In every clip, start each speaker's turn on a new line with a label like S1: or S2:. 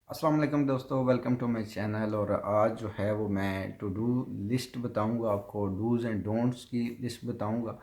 S1: अस्सलाम वालेकुम दोस्तों, वेलकम टू माय चैनल। और आज जो है वो मैं टू डू लिस्ट बताऊंगा आपको, डूज़ एंड डोंट्स की लिस्ट बताऊंगा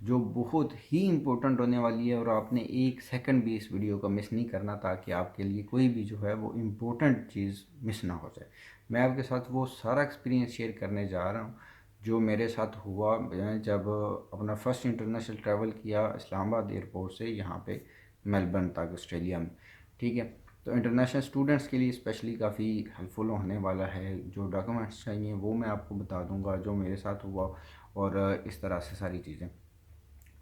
S1: जो बहुत ही इम्पोर्टेंट होने वाली है। और आपने एक सेकंड भी इस वीडियो का मिस नहीं करना ताकि आपके लिए कोई भी जो है वो इम्पोर्टेंट चीज़ मिस ना हो जाए। मैं आपके साथ वो सारा एक्सपीरियंस शेयर करने जा रहा हूँ जो मेरे साथ हुआ। मैं जब अपना फ़र्स्ट इंटरनेशनल ट्रैवल किया इस्लामाबाद एयरपोर्ट से यहाँ पे मेलबर्न तक ऑस्ट्रेलिया में, ठीक है। तो इंटरनेशनल स्टूडेंट्स के लिए स्पेशली काफ़ी हेल्पफुल होने वाला है। जो डॉक्यूमेंट्स चाहिए वो मैं आपको बता दूंगा जो मेरे साथ हुआ, और इस तरह से सारी चीज़ें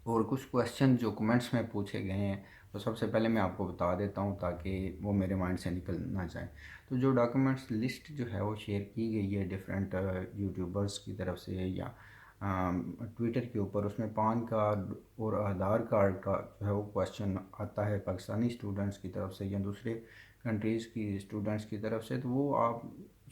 S1: और कुछ क्वेश्चन जो कमेंट्स में पूछे गए हैं तो सबसे पहले मैं आपको बता देता हूँ ताकि वो मेरे माइंड से निकल ना जाए। तो जो डॉक्यूमेंट्स लिस्ट जो है वो शेयर की गई है डिफरेंट यूट्यूबर्स की तरफ से या ट्विटर के ऊपर, उसमें पान कार्ड और आधार कार्ड का जो है वो क्वेश्चन आता है पाकिस्तानी स्टूडेंट्स की तरफ से या दूसरे कंट्रीज़ की स्टूडेंट्स की तरफ से। तो वो आप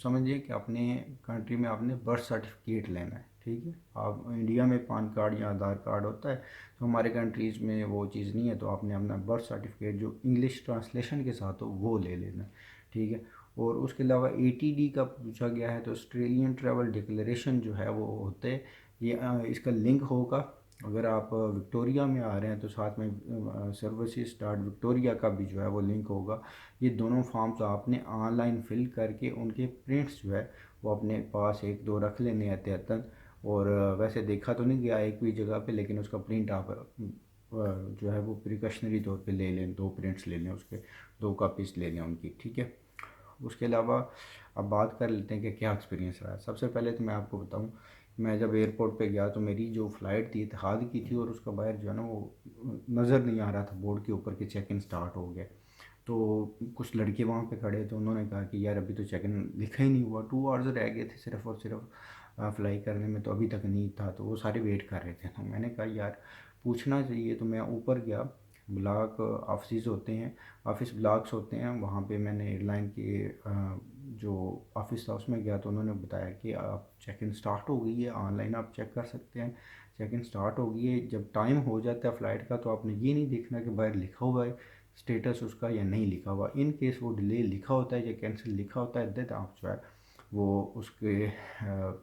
S1: समझिए कि अपने कंट्री में आपने बर्थ सर्टिफिकेट लेना है, ठीक है। आप इंडिया में पान कार्ड या आधार कार्ड होता है, तो हमारे कंट्रीज़ में वो चीज़ नहीं है, तो आपने अपना बर्थ सर्टिफिकेट जो इंग्लिश ट्रांसलेशन के साथ हो वो ले लेना है, ठीक है। और उसके अलावा एटीडी का पूछा गया है, तो ऑस्ट्रेलियन ट्रैवल डिक्लेरेशन जो है वो होते हैं। ये इसका लिंक होगा। अगर आप विक्टोरिया में आ रहे हैं तो साथ में सर्विसेज स्टार्ट विक्टोरिया का भी जो है वो लिंक होगा। ये दोनों फॉर्म्स आपने ऑनलाइन फिल करके उनके प्रिंट्स जो है वो अपने पास एक दो रख लेने एहतियातन। और वैसे देखा तो नहीं गया एक भी जगह पे, लेकिन उसका प्रिंट आप जो है वो प्रिकॉशनरी तौर पे ले लें, दो प्रिंट्स ले लें उसके, दो कापीज़ ले लें उनकी, ठीक है। उसके अलावा अब बात कर लेते हैं कि क्या एक्सपीरियंस रहा। सबसे पहले तो मैं आपको बताऊं, मैं जब एयरपोर्ट पे गया तो मेरी जो फ़्लाइट थी इत्तेहाद की थी, और उसका बाहर जो है ना वो नज़र नहीं आ रहा था बोर्ड के ऊपर कि चेक इन स्टार्ट हो गया। तो कुछ लड़के वहाँ पे खड़े थे, उन्होंने कहा कि यार अभी तो चेक इन लिखा ही नहीं हुआ, 2 आवर्स रह गए थे सिर्फ और सिर्फ फ्लाई करने में, तो अभी तक नहीं था। तो वो सारे वेट कर रहे थे, तो मैंने कहा यार पूछना चाहिए। तो मैं ऊपर गया, ब्लॉक ऑफिस होते हैं, ऑफिस ब्लॉक्स होते हैं, वहाँ पे मैंने एयरलाइन के जो ऑफिस था उसमें गया, तो उन्होंने बताया कि आप चेक इन स्टार्ट हो गई है, ऑनलाइन आप चेक कर सकते हैं, चेक इन स्टार्ट हो गई है। जब टाइम हो जाता है फ़्लाइट का तो आपने ये नहीं देखना कि बाहर लिखा हुआ है स्टेटस उसका या नहीं लिखा हुआ। इन केस वो डिले लिखा होता है या कैंसिल लिखा होता है, देन आप जो है वो उसके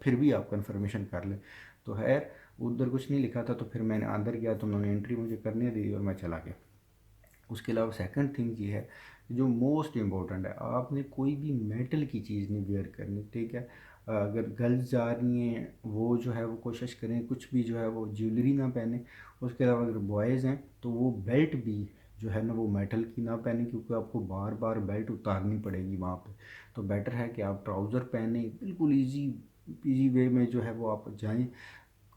S1: फिर भी आप कंफर्मेशन कर लें। तो है उधर कुछ नहीं लिखा था, तो फिर मैंने अंदर गया तो उन्होंने एंट्री मुझे करने दी और मैं चला गया। उसके अलावा सेकंड थिंग ये है जो मोस्ट इम्पोर्टेंट है, आपने कोई भी मेटल की चीज़ नहीं वेयर करनी, ठीक है। अगर गर्ल्स जा रही हैं वो जो है वो कोशिश करें कुछ भी जो है वो ज्वेलरी ना पहने। उसके अलावा अगर बॉयज़ हैं तो वो बेल्ट भी जो है ना वो मेटल की ना पहने, क्योंकि आपको बार बार बेल्ट उतारनी पड़ेगी वहाँ पे। तो बेटर है कि आप ट्राउज़र पहने, बिल्कुल ईजी इजी वे में जो है वो आप जाएं।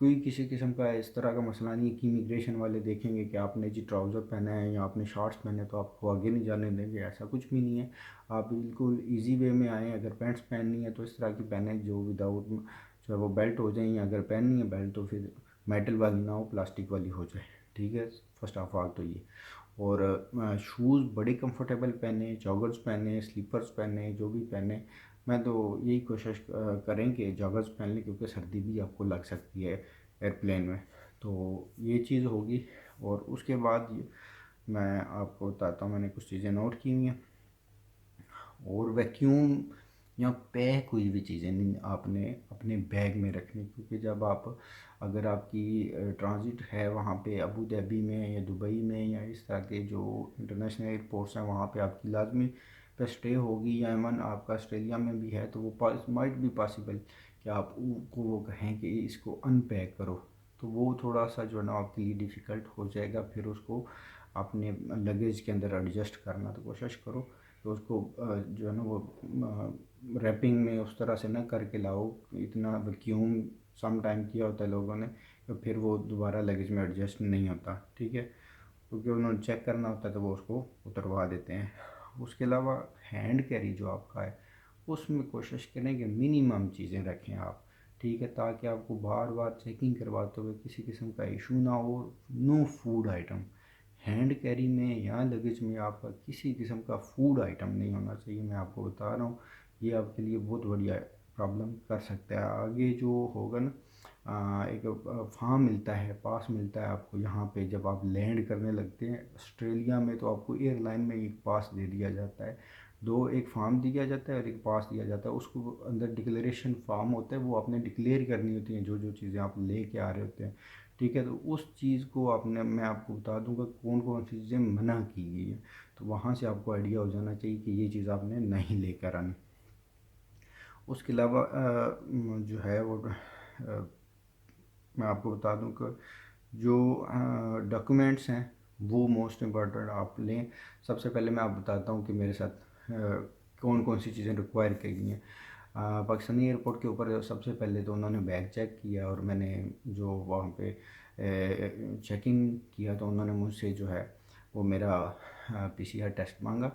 S1: कोई किसी किस्म का इस तरह का मसला नहीं है कि इमिग्रेशन वाले देखेंगे कि आपने जी ट्राउज़र पहना है या आपने शॉर्ट्स पहने तो आपको आगे नहीं जाने देंगे, ऐसा कुछ भी नहीं है। आप बिल्कुल इजी वे में आएँ। अगर पैंट्स पहननी है तो इस तरह की पहने जो विदाउट जो है वो बेल्ट हो जाए, या अगर पहननी है बेल्ट तो फिर मेटल वाली ना हो, प्लास्टिक वाली हो जाए, ठीक है। फर्स्ट ऑफ ऑल तो ये। और शूज़ बड़े कंफर्टेबल पहने, जॉगर्स पहने, स्लीपर्स पहने, जो भी पहने। मैं तो यही कोशिश करें कि जॉगर्स पहन लें, क्योंकि सर्दी भी आपको लग सकती है एयरप्लेन में। तो ये चीज़ होगी। और उसके बाद मैं आपको बताता हूँ, मैंने कुछ चीज़ें नोट की हुई हैं। और वैक्यूम या पैक कोई भी चीज़ें नहीं आपने अपने बैग में रखनी, क्योंकि जब आप अगर आपकी ट्रांजिट है वहाँ पे अबू धाबी में या दुबई में या इस तरह के जो इंटरनेशनल एयरपोर्ट्स हैं वहाँ पे आपकी लाजमी पे स्टे होगी, या इवन आपका ऑस्ट्रेलिया में भी है तो वो माइट भी पॉसिबल कि आप को वो कहें कि इसको अनपैक करो। तो वो थोड़ा सा जो है ना आपके लिए डिफ़िकल्ट हो जाएगा, फिर उसको अपने लगेज के अंदर एडजस्ट करना। तो कोशिश करो तो उसको जो है ना वो रैपिंग में उस तरह से ना करके लाओ। इतना वैक्यूम सम टाइम किया होता है लोगों ने, तो फिर वो दोबारा लगेज में एडजस्ट नहीं होता, ठीक है। क्योंकि उन्होंने चेक करना होता है तो वो उसको उतरवा देते हैं। उसके अलावा हैंड कैरी जो आपका है उसमें कोशिश करें कि मिनिमम चीज़ें रखें आप, ठीक है, ताकि आपको बार बार चेकिंग करवाते हुए किसी किस्म का इशू ना हो। No food item hand carry में या लगेज में आपका किसी किस्म का फूड आइटम नहीं होना चाहिए। मैं आपको बता रहा हूँ ये आपके लिए बहुत बढ़िया प्रॉब्लम कर सकता है आगे जो होगा ना। एक फॉर्म मिलता है, पास मिलता है आपको यहाँ पे जब आप लैंड करने लगते हैं ऑस्ट्रेलिया में, तो आपको एयरलाइन में एक पास दे दिया जाता है दो, एक फॉर्म दिया जाता है और एक पास दिया जाता है। उसको अंदर डिक्लेरेशन फॉर्म होता है, वो आपने डिक्लेयर करनी होती हैं जो जो चीज़ें आप ले के आ रहे होते हैं, ठीक है। तो उस चीज़ को आपने, मैं आपको बता दूंगा कौन कौन सी चीज़ें मना की गई हैं, तो वहाँ से आपको आइडिया हो जाना चाहिए कि ये चीज़ आपने नहीं लेकर आनी। उसके अलावा जो है वो मैं आपको बता दूं कि जो डॉक्यूमेंट्स हैं वो मोस्ट इम्पॉर्टेंट आप लें। सबसे पहले मैं आपको बताता हूँ कि मेरे साथ कौन कौन सी चीज़ें रिक्वायर की गई हैं। पाकिस्तानी एयरपोर्ट के ऊपर सबसे पहले तो उन्होंने बैग चेक किया, और मैंने जो वहाँ पे चेक इन किया तो उन्होंने मुझसे जो है वो मेरा PCR टेस्ट मांगा।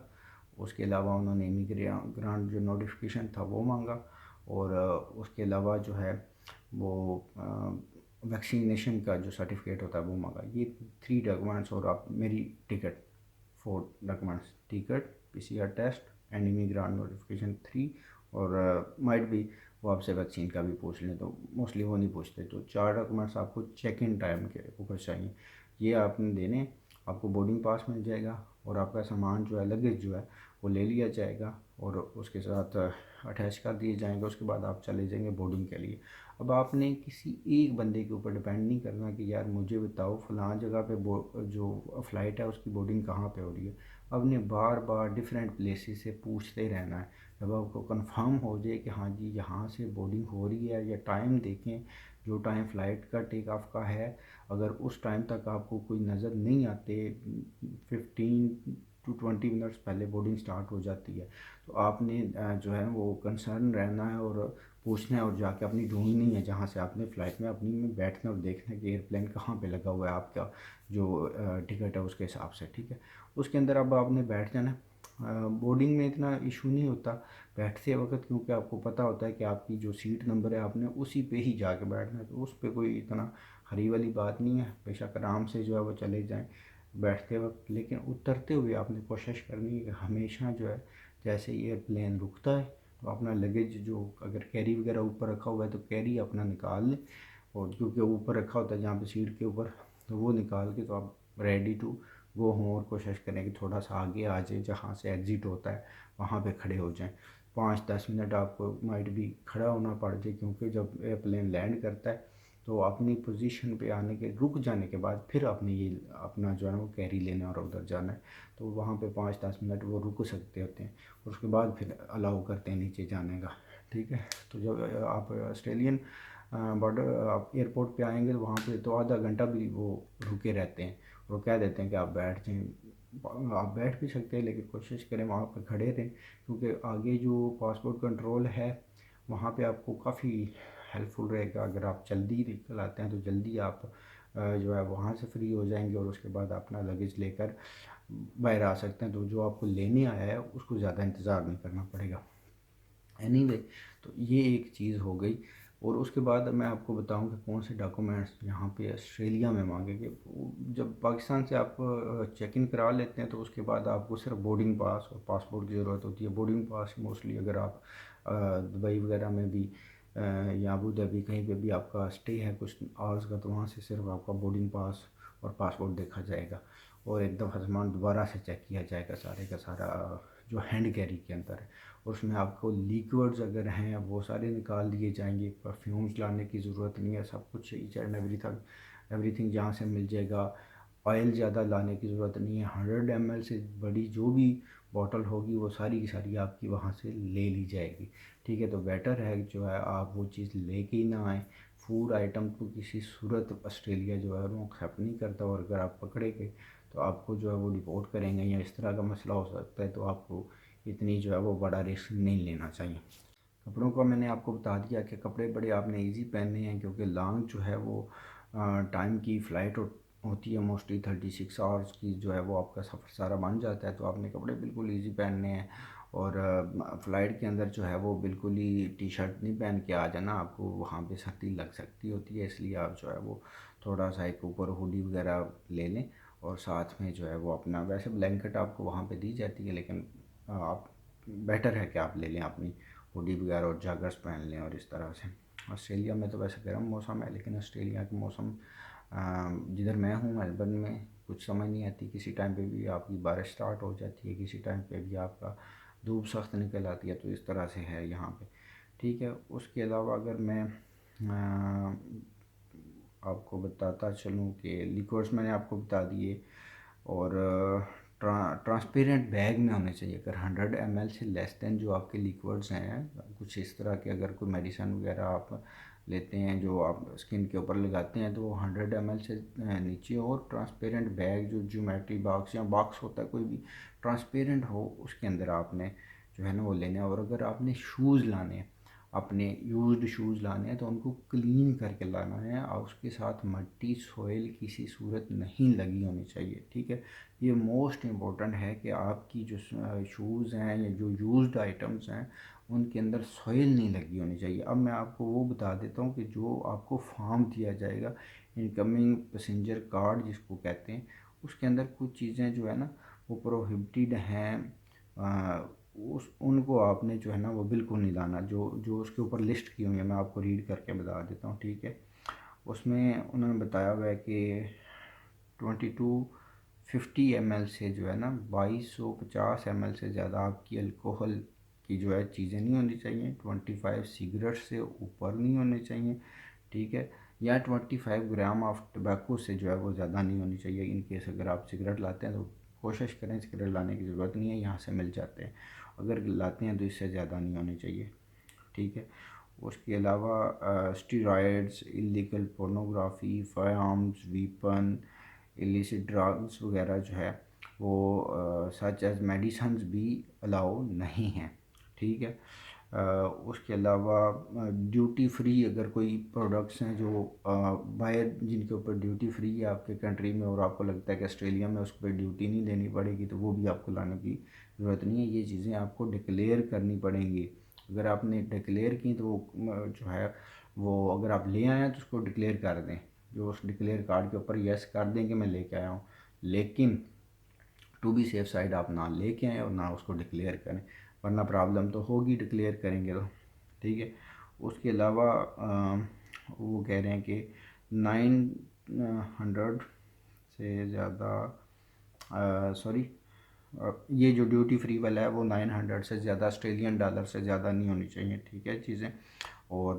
S1: उसके अलावा उन्होंने इमिग्रेंट जो नोटिफिकेशन था वो मांगा, और उसके अलावा जो है वो वैक्सीनेशन का जो सर्टिफिकेट होता है वो मांगा। ये 3 डॉक्यूमेंट्स, और आप मेरी ticket, 4 documents, ticket, PCR test and immigrant notification 3, और माइट भी वो आपसे वैक्सीन का भी पूछ लें, तो मोस्टली वो नहीं पूछते। तो 4 डॉक्यूमेंट्स आपको चेक इन टाइम के ऊपर चाहिए, ये आपने देने। आपको बोर्डिंग पास मिल जाएगा, और आपका सामान जो है, लगेज जो है वो ले लिया जाएगा और उसके साथ अटैच कर दिए जाएंगे। उसके बाद आप चले जाएंगे बोर्डिंग के लिए। अब आपने किसी एक बंदे के ऊपर डिपेंड नहीं करना कि यार मुझे बताओ फ़लाँ जगह पे जो फ़्लाइट है उसकी बोर्डिंग कहाँ पे हो रही है। आपने बार बार डिफरेंट प्लेसेस से पूछते रहना है। जब आपको कंफर्म हो जाए कि हाँ जी यहाँ से बोर्डिंग हो रही है, या टाइम देखें जो टाइम फ़्लाइट का टेक ऑफ का है, अगर उस टाइम तक आपको कोई नज़र नहीं आते, 15 to 20 मिनट्स पहले बोर्डिंग स्टार्ट हो जाती है, तो आपने जो है वो कंसर्न रहना है और पूछना है, और जाके अपनी ढूंढनी है जहाँ से आपने फ़्लाइट में अपनी में बैठना, और देखना है कि एयरप्लेन कहाँ पे लगा हुआ है आपका जो टिकट है उसके हिसाब से, ठीक है। उसके अंदर अब आपने बैठ जाना। बोर्डिंग में इतना इशू नहीं होता बैठते वक्त, क्योंकि आपको पता होता है कि आपकी जो सीट नंबर है आपने उसी पे ही जाके बैठना है, तो उस पर कोई इतना हरी वाली बात नहीं है। बेशक आराम से जो है वो चले जाएं बैठते वक्त, लेकिन उतरते हुए आपने कोशिश करनी है कि हमेशा जो है जैसे ही एयरप्लेन रुकता है तो अपना लगेज जो अगर कैरी वगैरह ऊपर रखा हुआ है तो कैरी अपना निकाल लें, और क्योंकि ऊपर रखा होता है जहाँ पे सीट के ऊपर, तो वो निकाल के तो आप रेडी टू गो हों, और कोशिश करें कि थोड़ा सा आगे आ जाए, जहाँ से एग्ज़िट होता है वहाँ पे खड़े हो जाएं। 5-10 मिनट आपको माइट भी खड़ा होना पड़ जाए, क्योंकि जब एयरप्लेन लैंड करता है तो अपनी पोजीशन पे आने के रुक जाने के बाद फिर आपने ये अपना जो है वो कैरी लेना और उधर जाना है, तो वहाँ पे 5-10 मिनट वो रुक सकते होते हैं, और उसके बाद फिर अलाउ करते हैं नीचे जाने का, ठीक है। तो जब आप ऑस्ट्रेलियन बॉर्डर आप एयरपोर्ट पे आएंगे तो वहाँ पे तो आधा घंटा भी वो रुके रहते हैं, और वो कह देते हैं कि आप बैठ जाएँ। आप बैठ भी सकते हैं, लेकिन कोशिश करें वहाँ पर खड़े रहें, क्योंकि आगे जो पासपोर्ट कंट्रोल है वहाँ पे आपको काफ़ी हेल्पफुल रहेगा। अगर आप जल्दी निकल आते हैं तो जल्दी आप जो है वहाँ से फ्री हो जाएंगे, और उसके बाद अपना लगेज लेकर बाहर आ सकते हैं, तो जो आपको लेने आया है उसको ज़्यादा इंतज़ार नहीं करना पड़ेगा। एनीवे, तो ये एक चीज़ हो गई। और उसके बाद मैं आपको बताऊं कि कौन से डॉक्यूमेंट्स यहाँ पे ऑस्ट्रेलिया में मांगेंगे। जब पाकिस्तान से आप चेक इन करा लेते हैं तो उसके बाद आपको सिर्फ बोर्डिंग पास और पासपोर्ट की ज़रूरत होती है। बोर्डिंग पास मोस्टली अगर आप दुबई वगैरह में भी या अबू धाबी कहीं पे भी आपका स्टे है कुछ आवर्स का, तो वहाँ से सिर्फ आपका बोर्डिंग पास और पासपोर्ट देखा जाएगा, और एक दफ़ा सामान दोबारा से चेक किया जाएगा सारे का सारा जो हैंड कैरी के अंदर है। और उसमें आपको लिक्विड्स अगर हैं वो सारे निकाल दिए जाएंगे, परफ्यूम्स लाने की ज़रूरत नहीं है, सब कुछ ईच एंड एवरीथिंग जहाँ से मिल जाएगा। ऑयल ज़्यादा लाने की ज़रूरत नहीं है, 100 ml से बड़ी जो भी बॉटल होगी वो सारी की सारी आपकी वहाँ से ले ली जाएगी, ठीक है। तो बेटर है जो है आप वो चीज़ लेके ही ना आएँ। फूड आइटम को किसी सूरत ऑस्ट्रेलिया जो है वो एक्सेप्ट नहीं करता, और अगर आप पकड़े गए तो आपको जो है वो डिपोर्ट करेंगे, या इस तरह का मसला हो सकता है, तो आपको इतनी जो है वो बड़ा रिस्क नहीं लेना चाहिए। कपड़ों का मैंने आपको बता दिया कि कपड़े बड़े आपने इजी पहनने हैं, क्योंकि लॉन्ग जो है वो टाइम की फ़्लाइट होती है, मोस्टली 36 आवर्स की जो है वो आपका सफ़र सारा बन जाता है, तो आपने कपड़े बिल्कुल इजी पहनने हैं। और फ़्लाइट के अंदर जो है वो बिल्कुल ही टी शर्ट नहीं पहन के आ जाना, आपको वहाँ पे सर्दी लग सकती होती है, इसलिए आप जो है वो थोड़ा सा एक ऊपर हुडी वगैरह ले लें, और साथ में जो है वो अपना, वैसे ब्लैंकेट आपको वहाँ पे दी जाती है, लेकिन आप बेटर है कि आप ले लें अपनी हुडी वगैरह और जागर्स पहन लें। और इस तरह से ऑस्ट्रेलिया में तो वैसे गर्म मौसम है, लेकिन ऑस्ट्रेलिया का मौसम जिधर मैं हूँ मेलबर्न में कुछ समझ नहीं आती, किसी टाइम पे भी आपकी बारिश स्टार्ट हो जाती है, किसी टाइम पे भी आपका धूप सख्त निकल आती है, तो इस तरह से है यहाँ पे, ठीक है। उसके अलावा अगर मैं आपको बताता चलूँ कि लिक्विड्स मैंने आपको बता दिए, और ट्रांसपेरेंट बैग में होने चाहिए। अगर 100 ml से लेस दैन जो आपके लिक्विड्स हैं, कुछ इस तरह के, अगर कोई मेडिसिन वगैरह आप लेते हैं जो आप स्किन के ऊपर लगाते हैं, तो वो 100 ml से नीचे हो। और ट्रांसपेरेंट बैग जो ज्योमेट्री बॉक्स या बॉक्स होता है कोई भी ट्रांसपेरेंट हो, उसके अंदर आपने जो है ना वो लेना है। और अगर आपने शूज़ लाने हैं, अपने यूज्ड शूज़ लाने हैं, तो उनको क्लीन करके लाना है, और उसके साथ मट्टी सॉइल किसी सूरत नहीं लगी होनी चाहिए, ठीक है। ये मोस्ट इम्पॉर्टेंट है कि आपकी जो शूज़ हैं या जो यूज्ड आइटम्स हैं, उनके अंदर सॉइल नहीं लगी होनी चाहिए। अब मैं आपको वो बता देता हूँ कि जो आपको फॉर्म दिया जाएगा, इनकमिंग पैसेंजर कार्ड जिसको कहते हैं, उसके अंदर कुछ चीज़ें जो है ना वो प्रोहिबिटेड हैं, उस उनको आपने जो है ना वो बिल्कुल नहीं लाना। जो जो उसके ऊपर लिस्ट की हुई है, मैं आपको रीड करके बता देता हूँ, ठीक है। उसमें उन्होंने बताया हुआ है कि 2250 ml से जो है ना 2250 ml से ज़्यादा आपकी अल्कोहल की जो है चीज़ें नहीं होनी चाहिए। 25 सिगरेट से ऊपर नहीं होने चाहिए, ठीक है। या 25 ग्राम ऑफ टबैको से जो है वो ज़्यादा नहीं होनी चाहिए। इन केस अगर आप सिगरेट लाते हैं तो कोशिश करें, सिगरेट लाने की ज़रूरत नहीं है, यहाँ से मिल जाते हैं। अगर लाते हैं तो इससे ज़्यादा नहीं होनी चाहिए, ठीक है। उसके अलावा steroids, illegal pornography, fire arms, weapon, illicit drugs वगैरह जो है वो सच एज मेडिसन्स भी अलाउ नहीं हैं, ठीक है। उसके अलावा ड्यूटी फ्री अगर कोई प्रोडक्ट्स हैं जो बाहर जिनके ऊपर ड्यूटी फ्री है आपके कंट्री में, और आपको लगता है कि ऑस्ट्रेलिया में उस पर ड्यूटी नहीं देनी पड़ेगी, तो वो भी आपको लाने की ज़रूरत नहीं है। ये चीज़ें आपको डिक्लेयर करनी पड़ेंगी। अगर आपने डिक्लेयर की तो वो जो है वो अगर आप ले आए हैं तो उसको डिक्लेयर कर दें, जो उस डिक्लेयर कार्ड के ऊपर यस कर दें कि मैं लेके आया हूँ। लेकिन टू बी सेफ साइड आप ना लेके आएँ और ना उसको डिक्लेयर करें, वरना प्रॉब्लम तो होगी डिक्लेयर करेंगे तो, ठीक है। उसके अलावा वो कह रहे हैं कि 900 से ज़्यादा, सॉरी, ये जो ड्यूटी फ्री वाला है वो 900 से ज़्यादा ऑस्ट्रेलियन डॉलर से ज़्यादा नहीं होनी चाहिए, ठीक है चीज़ें। और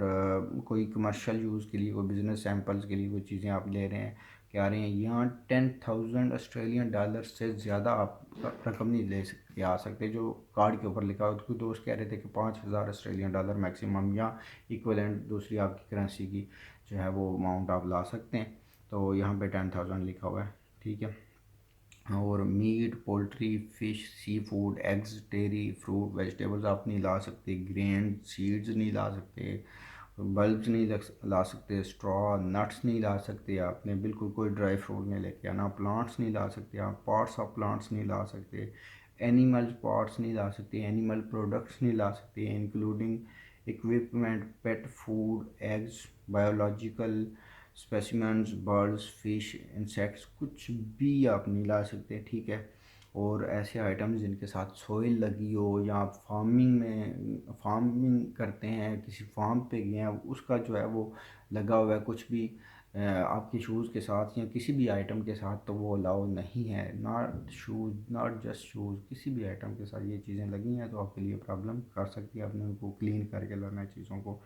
S1: कोई कमर्शियल यूज़ के लिए, कोई बिज़नेस सैम्पल्स के लिए कोई चीज़ें आप ले रहे हैं, क्या रहे हैं, यहाँ 10,000 ऑस्ट्रेलियन डॉलर से ज़्यादा आप रकम नहीं ले सकते आ सकते जो कार्ड के ऊपर लिखा हो। तो दोस्त कह रहे थे कि 5,000 ऑस्ट्रेलियन डॉलर मैक्सिमम, या इक्वलेंट दूसरी आपकी करेंसी की जो है वो अमाउंट आप ला सकते हैं। तो यहाँ पे 10,000 लिखा हुआ है, ठीक है। और meat, poultry, fish, seafood, eggs, dairy, fruit, vegetables आप नहीं ला सकते, ग्रेन, सीड्स नहीं ला सकते, बल्ब्स नहीं ला सकते, स्ट्रॉ, नट्स नहीं ला सकते, आपने बिल्कुल कोई ड्राई फ्रूट नहीं लेके आना, प्लांट्स नहीं ला सकते, आप पार्ट्स ऑफ प्लांट्स नहीं ला सकते, एनिमल पार्ट्स नहीं ला सकते, एनिमल प्रोडक्ट्स नहीं ला सकते, including equipment, pet food, eggs, biological specimens, birds, fish, insects, कुछ भी आप नहीं ला सकते, ठीक है। और ऐसे आइटम्स जिनके साथ सॉइल लगी हो, या आप फार्मिंग करते हैं, किसी फार्म पे गए हैं, उसका जो है वो लगा हुआ है कुछ भी आपके शूज़ के साथ या किसी भी आइटम के साथ, तो वो अलाउ नहीं है। Not shoes, not just shoes, किसी भी आइटम के साथ ये चीज़ें लगी हैं तो आपके लिए प्रॉब्लम कर सकती है। आपने उनको क्लीन करके लाना है चीज़ों को,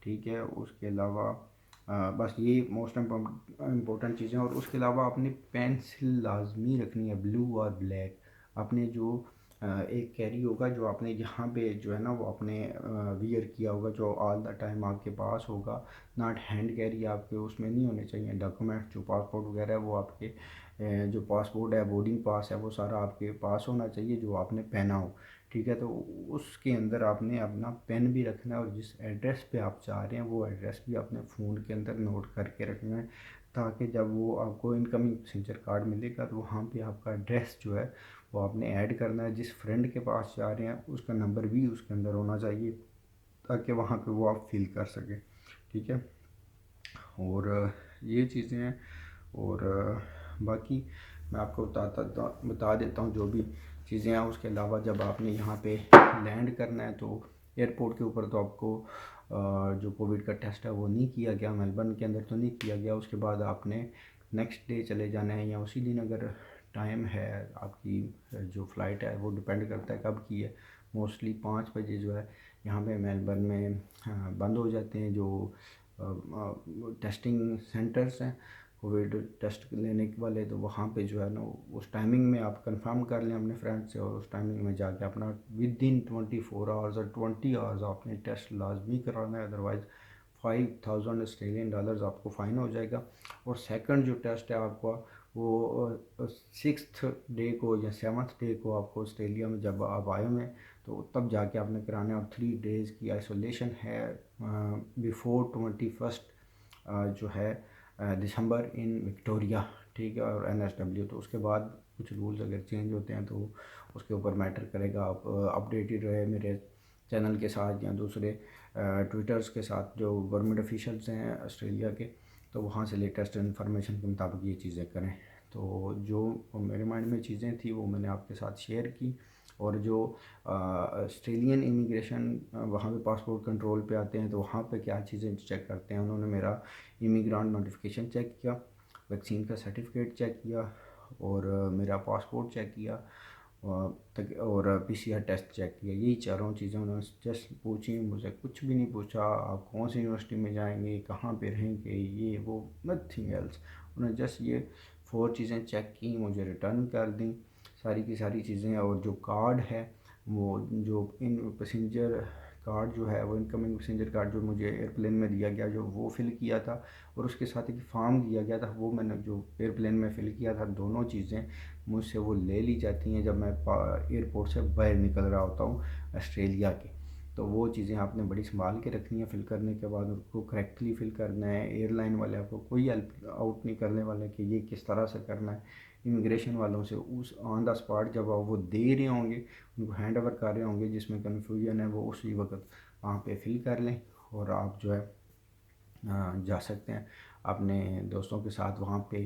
S1: ठीक है। उसके अलावा बस ये मोस्ट इम्पोर्टेंट चीज़ें। और उसके अलावा आपने पेंसिल लाजमी रखनी है, ब्लू और ब्लैक। आपने जो एक कैरी होगा जो आपने यहाँ पे जो है ना वो आपने वियर किया होगा, जो ऑल द टाइम आपके पास होगा, नॉट हैंड कैरी आपके उसमें नहीं होने चाहिए। डॉक्यूमेंट जो पासपोर्ट वगैरह है वो आपके जो पासपोर्ट है, बोर्डिंग पास है, वो सारा आपके पास होना चाहिए जो आपने पहना हो, ठीक है। तो उसके अंदर आपने अपना पेन भी रखना है, और जिस एड्रेस पे आप जा रहे हैं वो एड्रेस भी अपने फ़ोन के अंदर नोट करके रखना है, ताकि जब वो आपको इनकमिंग पैसेंजर कार्ड मिलेगा तो वहाँ पे आपका एड्रेस जो है वो आपने ऐड करना है। जिस फ्रेंड के पास जा रहे हैं उसका नंबर भी उसके अंदर होना चाहिए, ताकि वहाँ पे वो आप फील कर सकें, ठीक है। और ये चीज़ें हैं। और बाकी मैं आपको बता देता हूँ जो भी चीज़ें हैं। उसके अलावा जब आपने यहाँ पे लैंड करना है तो एयरपोर्ट के ऊपर तो आपको जो कोविड का टेस्ट है वो नहीं किया गया, मेलबर्न के अंदर तो नहीं किया गया। उसके बाद आपने नेक्स्ट डे चले जाना है, या उसी दिन अगर टाइम है आपकी जो फ़्लाइट है वो डिपेंड करता है कब की है। मोस्टली 5 बजे जो है यहाँ पे मेलबर्न में बंद हो जाते हैं जो टेस्टिंग सेंटर्स हैं कोविड टेस्ट लेने के वाले, तो वहाँ पे जो है ना उस टाइमिंग में आप कंफर्म कर लें अपने फ्रेंड से, और उस टाइमिंग में जाके अपना विद इन 24 आवर्स और 20 आवर्स आपने टेस्ट लाजमी कराना है, अदरवाइज़ 5000 ऑस्ट्रेलियन डॉलर्स आपको फ़ाइन हो जाएगा। और सेकंड जो टेस्ट है आपका वो 6th डे को या 7th डे को आपको ऑस्ट्रेलिया में जब आप आए हुए हैं तो तब जाके आपने कराना है। और 3 डेज़ की आइसोलेशन है बिफोर 21 जो है दिसंबर इन विक्टोरिया, ठीक है, और NSW। तो उसके बाद कुछ रूल्स अगर चेंज होते हैं तो उसके ऊपर मैटर करेगा। आप अपडेटेड रहे मेरे चैनल के साथ या दूसरे ट्विटर्स के साथ जो गवर्नमेंट ऑफिशियल्स हैं ऑस्ट्रेलिया के, तो वहाँ से लेटेस्ट इन्फॉर्मेशन के मुताबिक ये चीज़ें करें। तो जो मेरे माइंड में चीज़ें थी वो मैंने आपके साथ शेयर की। और जो ऑस्ट्रेलियन इमिग्रेशन वहाँ पे पासपोर्ट कंट्रोल पे आते हैं तो वहाँ पे क्या चीज़ें चेक करते हैं, उन्होंने मेरा इमिग्रेंट नोटिफिकेशन चेक किया, वैक्सीन का सर्टिफिकेट चेक किया, और मेरा पासपोर्ट चेक किया, और PCR टेस्ट चेक किया। यही चारों चीज़ें उन्होंने जस्ट पूछी, मुझे कुछ भी नहीं पूछा आप कौन सी यूनिवर्सिटी में जाएंगे, कहाँ पे रहेंगे, ये वो, नथिंग एल्स। उन्होंने जस्ट ये 4 चीज़ें चेक की, मुझे रिटर्न कर दी सारी की सारी चीज़ें। और जो कार्ड है वो जो इन पैसेंजर कार्ड जो है वो इनकमिंग पैसेंजर कार्ड जो मुझे एयरप्लेन में दिया गया जो वो फ़िल किया था, और उसके साथ एक फॉर्म दिया गया था वो मैंने जो एयरप्लेन में फ़िल किया था। दोनों चीज़ें मुझसे वो ले ली जाती हैं जब मैं एयरपोर्ट से बाहर निकल रहा होता हूँ ऑस्ट्रेलिया के। तो वो चीज़ें आपने बड़ी संभाल के रखनी है, फिल करने के बाद उनको करेक्टली फिल करना है। एयरलाइन वाले आपको कोई हेल्प आउट नहीं करने वाले कि ये किस तरह से करना है। इमिग्रेशन वालों से उस ऑन द स्पॉट जब आप वो दे रहे होंगे, उनको हैंड ओवर कर रहे होंगे, जिसमें कन्फ्यूजन है वो उसी वक्त वहाँ पे फिल कर लें, और आप जो है जा सकते हैं अपने दोस्तों के साथ। वहाँ पे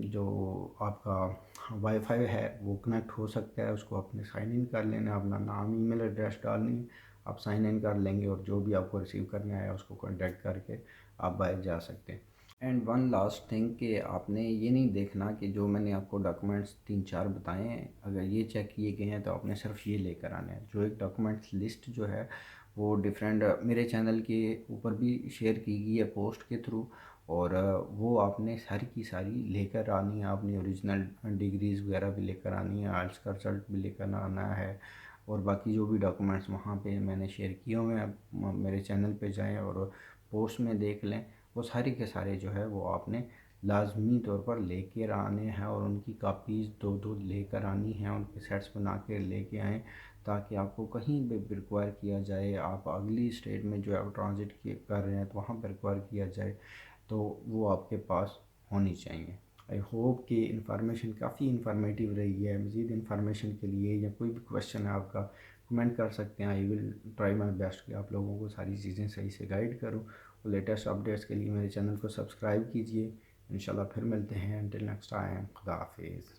S1: जो आपका वाईफाई है वो कनेक्ट हो सकता है, उसको अपने साइन इन कर लेना, अपना नाम ईमेल एड्रेस डालनी है, आप साइन इन कर लेंगे, और जो भी आपको रिसीव करना है उसको कांटेक्ट करके आप बाहर जा सकते हैं। एंड वन लास्ट थिंग कि आपने ये नहीं देखना कि जो मैंने आपको डॉक्यूमेंट्स 3-4 बताए हैं अगर ये चेक किए गए हैं तो आपने सिर्फ ये लेकर आने हैं। जो एक डॉक्यूमेंट्स लिस्ट जो है वो डिफरेंट मेरे चैनल के ऊपर भी शेयर की गई है पोस्ट के थ्रू, और वो आपने सारी की सारी लेकर आनी है। आपने ओरिजिनल डिग्रीज़ वगैरह भी लेकर आनी है, आइल्स का रिजल्ट भी लेकर आना है, और बाकी जो भी डॉक्यूमेंट्स वहाँ पे मैंने शेयर किए हुए हैं मेरे चैनल पे जाएं और पोस्ट में देख लें। वो सारे के सारे जो है वो आपने लाजमी तौर पर लेकर आने हैं, और उनकी कापीज़ 2-2 लेकर आनी हैं, उनके सेट्स बना के लेके आएँ, ताकि आपको कहीं भी रिक्वायर किया जाए, आप अगली स्टेट में जो है ट्रांजिट कर रहे हैं तो वहाँ पर रिक्वायर किया जाए तो वो आपके पास होनी चाहिए। आई होप कि इन्फॉर्मेशन काफ़ी इन्फॉर्मेटिव रही है। मज़ीद इन्फॉर्मेशन के लिए या कोई भी क्वेश्चन है आपका कमेंट कर सकते हैं। I will try my best कि आप लोगों को सारी चीज़ें सही से गाइड करूँ। और लेटेस्ट अपडेट्स के लिए मेरे चैनल को सब्सक्राइब कीजिए। इंशाल्लाह फिर मिलते हैं। अंटिल नेक्स्ट टाइम, खुदा हाफिज़।